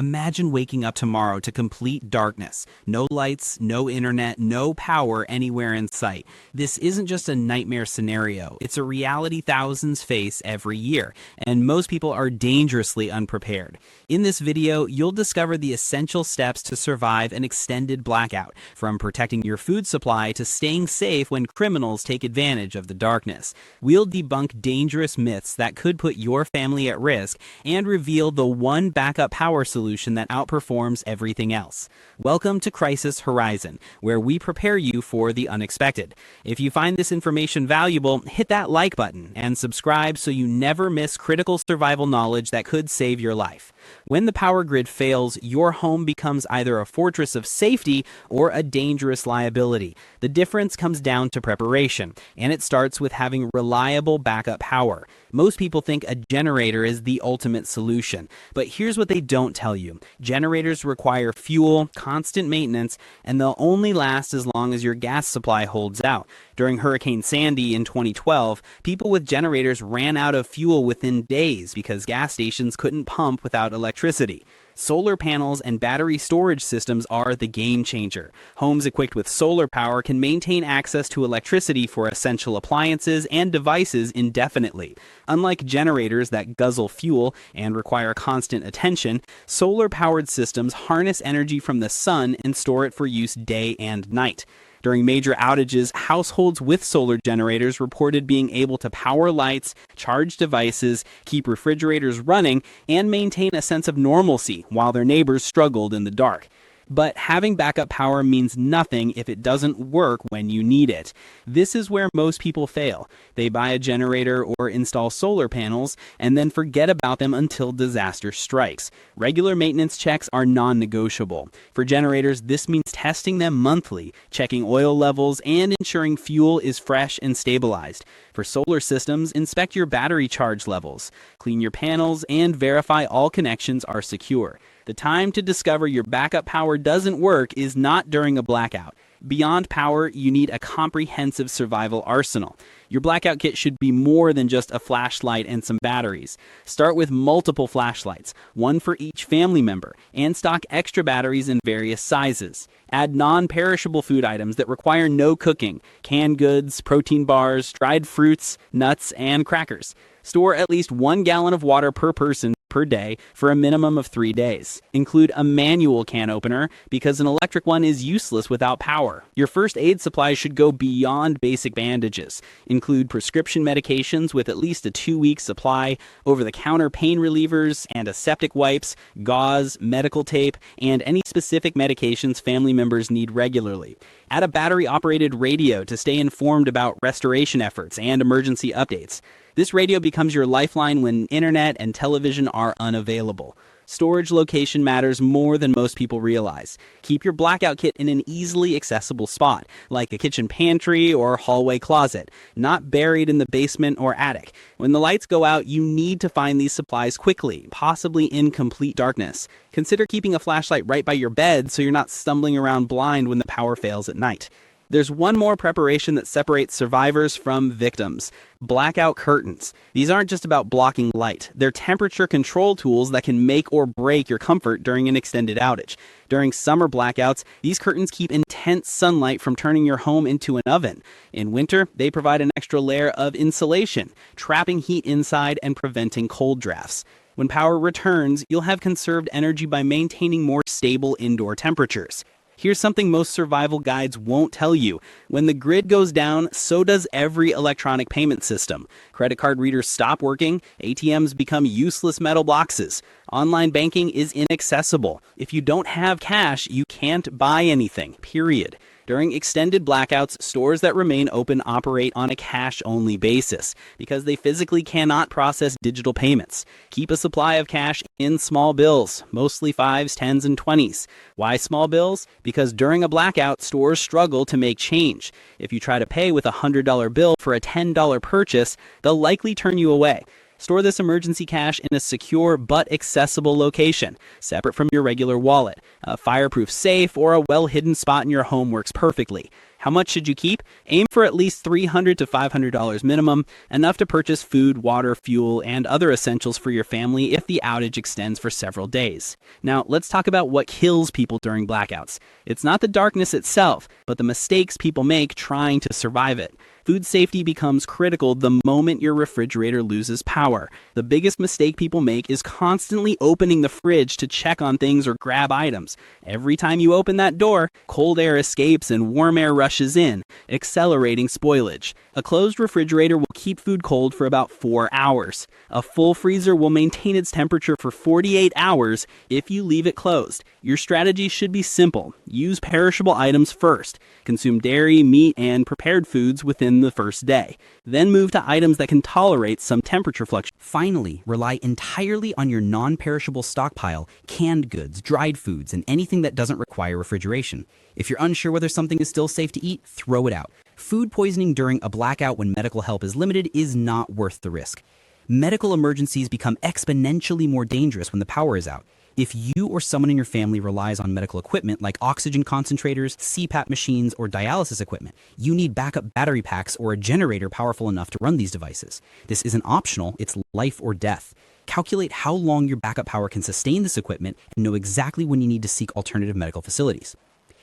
Imagine waking up tomorrow to complete darkness. No lights, no internet, no power anywhere in sight. This isn't just a nightmare scenario. It's a reality thousands face every year, and most people are dangerously unprepared. In this video, you'll discover the essential steps to survive an extended blackout, from protecting your food supply to staying safe when criminals take advantage of the darkness. We'll debunk dangerous myths that could put your family at risk and reveal the one backup power solution that outperforms everything else. Welcome to Crisis Horizon, where we prepare you for the unexpected. If you find this information valuable, hit that like button and subscribe so you never miss critical survival knowledge that could save your life. When the power grid fails, your home becomes either a fortress of safety or a dangerous liability. The difference comes down to preparation, and it starts with having reliable backup power. Most people think a generator is the ultimate solution, but here's what they don't tell you. Generators require fuel, constant maintenance, and they'll only last as long as your gas supply holds out. During Hurricane Sandy in 2012, people with generators ran out of fuel within days because gas stations couldn't pump without electricity. Solar panels and battery storage systems are the game changer. Homes equipped with solar power can maintain access to electricity for essential appliances and devices indefinitely. Unlike generators that guzzle fuel and require constant attention, solar-powered systems harness energy from the sun and store it for use day and night. During major outages, households with solar generators reported being able to power lights, charge devices, keep refrigerators running, and maintain a sense of normalcy while their neighbors struggled in the dark. But having backup power means nothing if it doesn't work when you need it. This is where most people fail. They buy a generator or install solar panels and then forget about them until disaster strikes. Regular maintenance checks are non-negotiable. For generators, this means testing them monthly, checking oil levels, and ensuring fuel is fresh and stabilized. For solar systems, inspect your battery charge levels, clean your panels, and verify all connections are secure. The time to discover your backup power doesn't work is not during a blackout. Beyond power, you need a comprehensive survival arsenal. Your blackout kit should be more than just a flashlight and some batteries. Start with multiple flashlights, one for each family member, and stock extra batteries in various sizes. Add non-perishable food items that require no cooking: canned goods, protein bars, dried fruits, nuts, and crackers. Store at least 1 gallon of water per person per day for a minimum of 3 days. Include a manual can opener because an electric one is useless without power. Your first aid supplies should go beyond basic bandages. Include prescription medications with at least a 2-week supply, over-the-counter pain relievers, antiseptic wipes, gauze, medical tape, and any specific medications family members need regularly. Add a battery-operated radio to stay informed about restoration efforts and emergency updates. This radio becomes your lifeline when internet and television are unavailable. Storage location matters more than most people realize. Keep your blackout kit in an easily accessible spot, like a kitchen pantry or hallway closet, not buried in the basement or attic. When the lights go out, you need to find these supplies quickly, possibly in complete darkness. Consider keeping a flashlight right by your bed so you're not stumbling around blind when the power fails at night. There's one more preparation that separates survivors from victims: blackout curtains. These aren't just about blocking light. They're temperature control tools that can make or break your comfort during an extended outage. During summer blackouts, these curtains keep intense sunlight from turning your home into an oven. In winter, they provide an extra layer of insulation, trapping heat inside and preventing cold drafts. When power returns, you'll have conserved energy by maintaining more stable indoor temperatures. Here's something most survival guides won't tell you. When the grid goes down, so does every electronic payment system. Credit card readers stop working, ATMs become useless metal boxes. Online banking is inaccessible. If you don't have cash, you can't buy anything, period. During extended blackouts, stores that remain open operate on a cash-only basis because they physically cannot process digital payments. Keep a supply of cash in small bills, mostly 5s, 10s, and 20s. Why small bills? Because during a blackout, stores struggle to make change. If you try to pay with a $100 bill for a $10 purchase, they'll likely turn you away. Store this emergency cash in a secure but accessible location, separate from your regular wallet. A fireproof safe or a well-hidden spot in your home works perfectly. How much should you keep? Aim for at least $300 to $500 minimum, enough to purchase food, water, fuel, and other essentials for your family if the outage extends for several days. Now, let's talk about what kills people during blackouts. It's not the darkness itself, but the mistakes people make trying to survive it. Food safety becomes critical the moment your refrigerator loses power. The biggest mistake people make is constantly opening the fridge to check on things or grab items. Every time you open that door, cold air escapes and warm air rushes in, accelerating spoilage. A closed refrigerator will keep food cold for about 4 hours. A full freezer will maintain its temperature for 48 hours if you leave it closed. Your strategy should be simple. Use perishable items first. Consume dairy, meat, and prepared foods within the first day. Then move to items that can tolerate some temperature fluctuations. Finally, rely entirely on your non-perishable stockpile, canned goods, dried foods, and anything that doesn't require refrigeration. If you're unsure whether something is still safe to eat, throw it out. Food poisoning during a blackout when medical help is limited is not worth the risk. Medical emergencies become exponentially more dangerous when the power is out. If you or someone in your family relies on medical equipment like oxygen concentrators, CPAP machines, or dialysis equipment, you need backup battery packs or a generator powerful enough to run these devices. This isn't optional, it's life or death. Calculate how long your backup power can sustain this equipment and know exactly when you need to seek alternative medical facilities.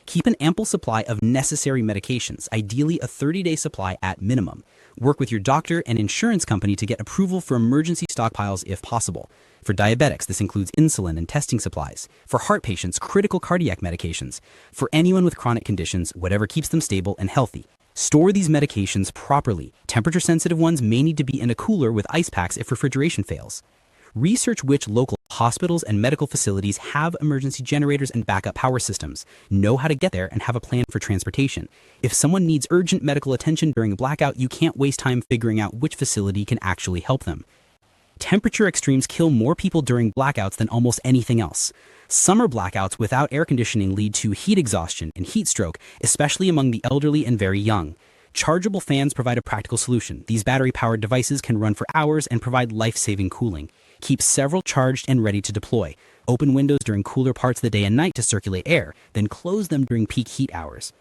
Keep an ample supply of necessary medications, ideally a 30-day supply at minimum. Work with your doctor and insurance company to get approval for emergency stockpiles if possible. For diabetics, this includes insulin and testing supplies. For heart patients, critical cardiac medications. For anyone with chronic conditions, whatever keeps them stable and healthy. Store these medications properly. Temperature-sensitive ones may need to be in a cooler with ice packs if refrigeration fails. Research which local hospitals and medical facilities have emergency generators and backup power systems. Know how to get there and have a plan for transportation. If someone needs urgent medical attention during a blackout, you can't waste time figuring out which facility can actually help them. Temperature extremes kill more people during blackouts than almost anything else. Summer blackouts without air conditioning lead to heat exhaustion and heat stroke, especially among the elderly and very young. Chargeable fans provide a practical solution. These battery-powered devices can run for hours and provide life-saving cooling. Keep several charged and ready to deploy. Open windows during cooler parts of the day and night to circulate air, then close them during peak heat hours.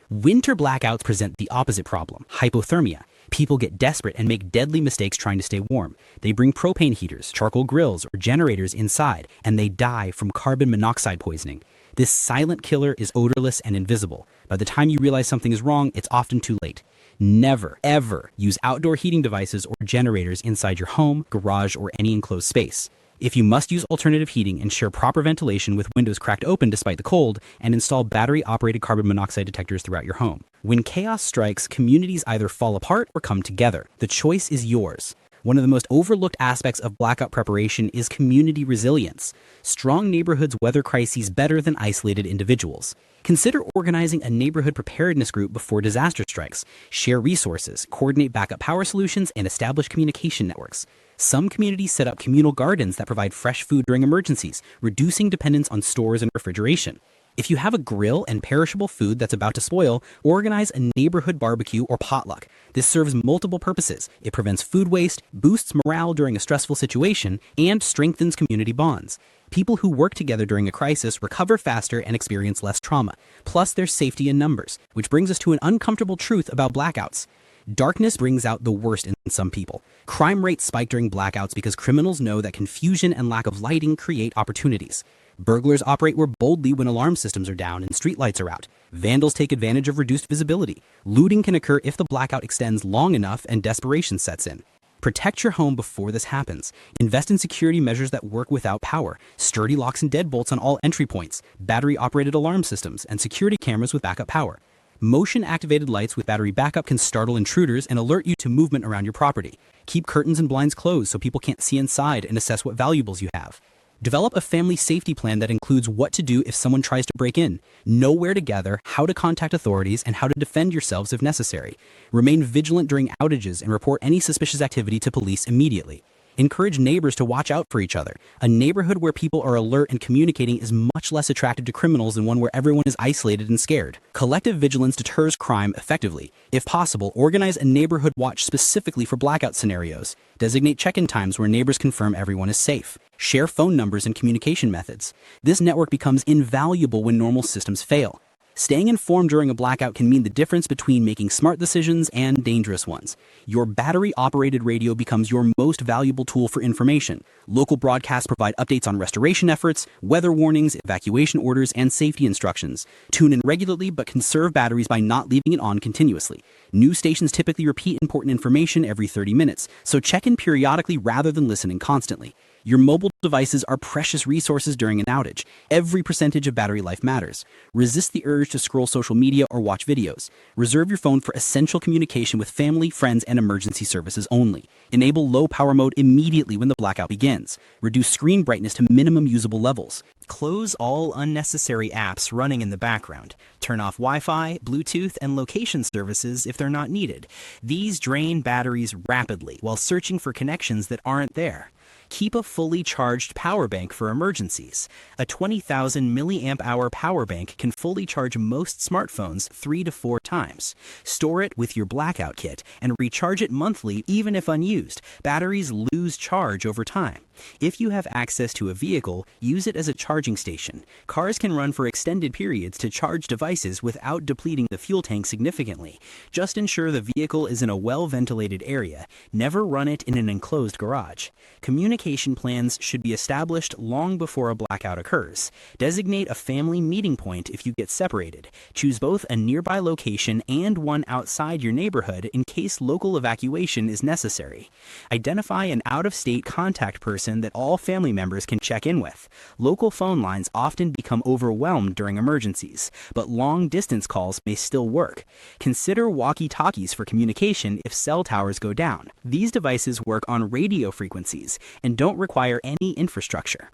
Winter blackouts present the opposite problem, hypothermia. People get desperate and make deadly mistakes trying to stay warm. They bring propane heaters, charcoal grills, or generators inside, and they die from carbon monoxide poisoning. This silent killer is odorless and invisible. By the time you realize something is wrong, it's often too late. Never, ever use outdoor heating devices or generators inside your home, garage, or any enclosed space. If you must use alternative heating, ensure proper ventilation with windows cracked open despite the cold, and install battery-operated carbon monoxide detectors throughout your home. When chaos strikes, communities either fall apart or come together. The choice is yours. One of the most overlooked aspects of blackout preparation is community resilience. Strong neighborhoods weather crises better than isolated individuals. Consider organizing a neighborhood preparedness group before disaster strikes. Share resources, coordinate backup power solutions, and establish communication networks. Some communities set up communal gardens that provide fresh food during emergencies, reducing dependence on stores and refrigeration. If you have a grill and perishable food that's about to spoil, organize a neighborhood barbecue or potluck. This serves multiple purposes. It prevents food waste, boosts morale during a stressful situation, and strengthens community bonds. People who work together during a crisis recover faster and experience less trauma. Plus, there's safety in numbers, which brings us to an uncomfortable truth about blackouts. Darkness brings out the worst in some people. Crime rates spike during blackouts because criminals know that confusion and lack of lighting create opportunities. Burglars operate more boldly when alarm systems are down and streetlights are out. Vandals take advantage of reduced visibility. Looting can occur if the blackout extends long enough and desperation sets in. Protect your home before this happens. Invest in security measures that work without power, sturdy locks and deadbolts on all entry points, battery-operated alarm systems, and security cameras with backup power. Motion-activated lights with battery backup can startle intruders and alert you to movement around your property. Keep curtains and blinds closed so people can't see inside and assess what valuables you have. Develop a family safety plan that includes what to do if someone tries to break in. Know where to gather, how to contact authorities, and how to defend yourselves if necessary. Remain vigilant during outages and report any suspicious activity to police immediately. Encourage neighbors to watch out for each other. A neighborhood where people are alert and communicating is much less attractive to criminals than one where everyone is isolated and scared. Collective vigilance deters crime effectively. If possible, organize a neighborhood watch specifically for blackout scenarios. Designate check-in times where neighbors confirm everyone is safe. Share phone numbers and communication methods. This network becomes invaluable when normal systems fail. Staying informed during a blackout can mean the difference between making smart decisions and dangerous ones. Your battery-operated radio becomes your most valuable tool for information. Local broadcasts provide updates on restoration efforts, weather warnings, evacuation orders, and safety instructions. Tune in regularly but conserve batteries by not leaving it on continuously. News stations typically repeat important information every 30 minutes, so check in periodically rather than listening constantly. Your mobile devices are precious resources during an outage. Every percentage of battery life matters. Resist the urge to scroll social media or watch videos. Reserve your phone for essential communication with family, friends, and emergency services only. Enable low power mode immediately when the blackout begins. Reduce screen brightness to minimum usable levels. Close all unnecessary apps running in the background. Turn off Wi-Fi, Bluetooth, and location services if they're not needed. These drain batteries rapidly while searching for connections that aren't there. Keep a fully charged power bank for emergencies. A 20,000 milliamp hour power bank can fully charge most smartphones 3 to 4 times. Store it with your blackout kit and recharge it monthly even if unused. Batteries lose charge over time. If you have access to a vehicle, use it as a charging station. Cars can run for extended periods to charge devices without depleting the fuel tank significantly. Just ensure the vehicle is in a well-ventilated area. Never run it in an enclosed garage. Communication plans should be established long before a blackout occurs. Designate a family meeting point if you get separated. Choose both a nearby location and one outside your neighborhood in case local evacuation is necessary. Identify an out-of-state contact person that all family members can check in with. Local phone lines often become overwhelmed during emergencies, but long-distance calls may still work. Consider walkie-talkies for communication if cell towers go down. These devices work on radio frequencies and don't require any infrastructure.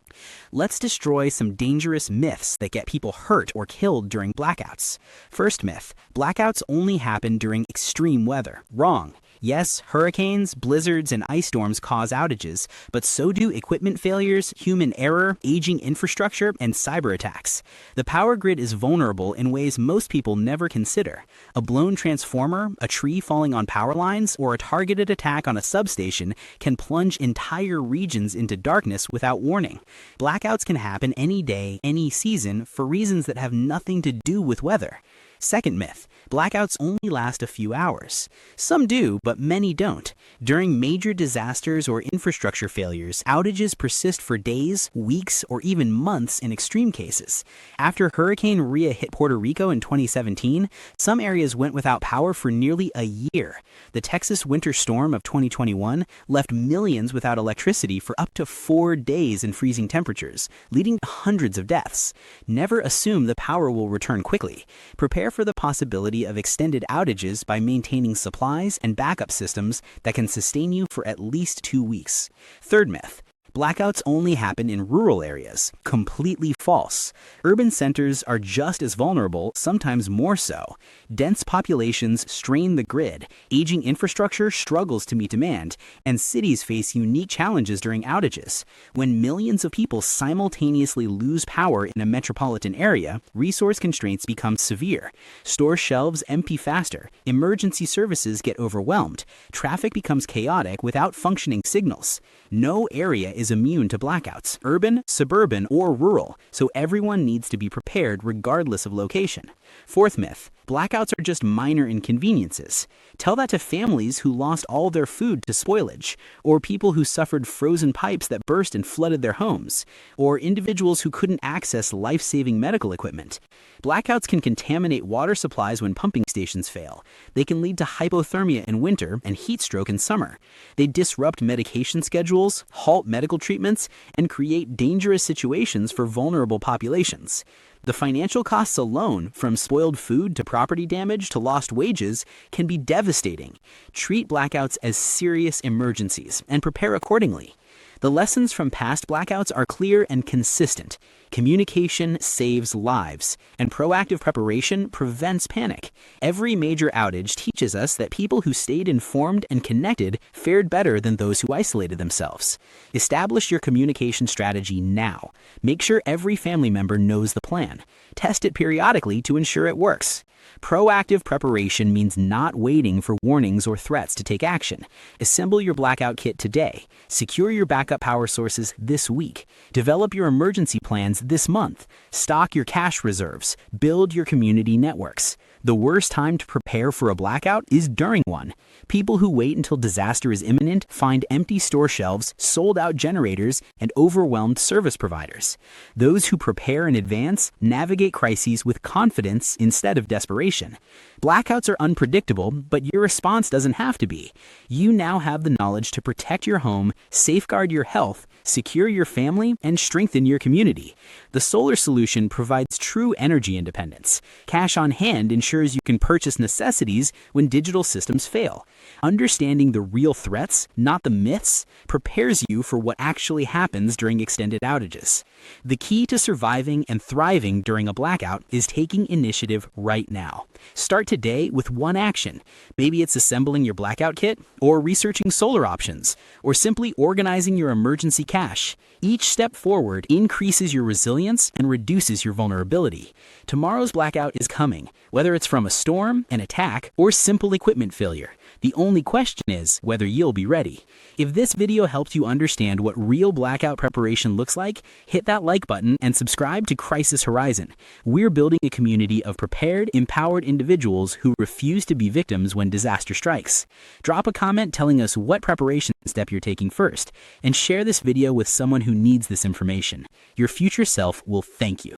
Let's destroy some dangerous myths that get people hurt or killed during blackouts. First myth: blackouts only happen during extreme weather. Wrong. Yes, hurricanes, blizzards, and ice storms cause outages, but so do equipment failures, human error, aging infrastructure, and cyber attacks. The power grid is vulnerable in ways most people never consider. A blown transformer, a tree falling on power lines, or a targeted attack on a substation can plunge entire regions into darkness without warning. Blackouts can happen any day, any season, for reasons that have nothing to do with weather. Second myth: blackouts only last a few hours. Some do, but many don't. During major disasters or infrastructure failures, outages persist for days, weeks, or even months in extreme cases. After Hurricane Maria hit Puerto Rico in 2017, some areas went without power for nearly a year. The Texas winter storm of 2021 left millions without electricity for up to 4 days in freezing temperatures, leading to hundreds of deaths. Never assume the power will return quickly. Prepare for the possibility of extended outages by maintaining supplies and backup systems that can sustain you for at least 2 weeks. Third myth: blackouts only happen in rural areas. Completely false. Urban centers are just as vulnerable, sometimes more so. Dense populations strain the grid, aging infrastructure struggles to meet demand, and cities face unique challenges during outages. When millions of people simultaneously lose power in a metropolitan area, resource constraints become severe. Store shelves empty faster, emergency services get overwhelmed, traffic becomes chaotic without functioning signals. No area is immune to blackouts, urban, suburban, or rural, so everyone needs to be prepared regardless of location. Fourth myth: blackouts are just minor inconveniences. Tell that to families who lost all their food to spoilage, or people who suffered frozen pipes that burst and flooded their homes, or individuals who couldn't access life-saving medical equipment. Blackouts can contaminate water supplies when pumping stations fail. They can lead to hypothermia in winter and heat stroke in summer. They disrupt medication schedules, halt medical treatments, and create dangerous situations for vulnerable populations. The financial costs alone, from spoiled food to property damage to lost wages, can be devastating. Treat blackouts as serious emergencies and prepare accordingly. The lessons from past blackouts are clear and consistent. Communication saves lives, and proactive preparation prevents panic. Every major outage teaches us that people who stayed informed and connected fared better than those who isolated themselves. Establish your communication strategy now. Make sure every family member knows the plan. Test it periodically to ensure it works. Proactive preparation means not waiting for warnings or threats to take action. Assemble your blackout kit today. Secure your backup power sources this week. Develop your emergency plans this month. Stock your cash reserves. Build your community networks. The worst time to prepare for a blackout is during one. People who wait until disaster is imminent find empty store shelves, sold-out generators, and overwhelmed service providers. Those who prepare in advance navigate crises with confidence instead of desperation. Blackouts are unpredictable, but your response doesn't have to be. You now have the knowledge to protect your home, safeguard your health, secure your family, and strengthen your community. The solar solution provides true energy independence. Cash on hand ensures you can purchase necessities when digital systems fail. Understanding the real threats, not the myths, prepares you for what actually happens during extended outages. The key to surviving and thriving during a blackout is taking initiative right now. Start today with one action. Maybe it's assembling your blackout kit, or researching solar options, or simply organizing your emergency cache. Each step forward increases your resilience and reduces your vulnerability. Tomorrow's blackout is coming, whether it's from a storm, an attack, or simple equipment failure. The only question is whether you'll be ready. If this video helped you understand what real blackout preparation looks like, hit that like button and subscribe to Crisis Horizon. We're building a community of prepared, empowered individuals who refuse to be victims when disaster strikes. Drop a comment telling us what preparation step you're taking first, and share this video with someone who needs this information. Your future self will thank you.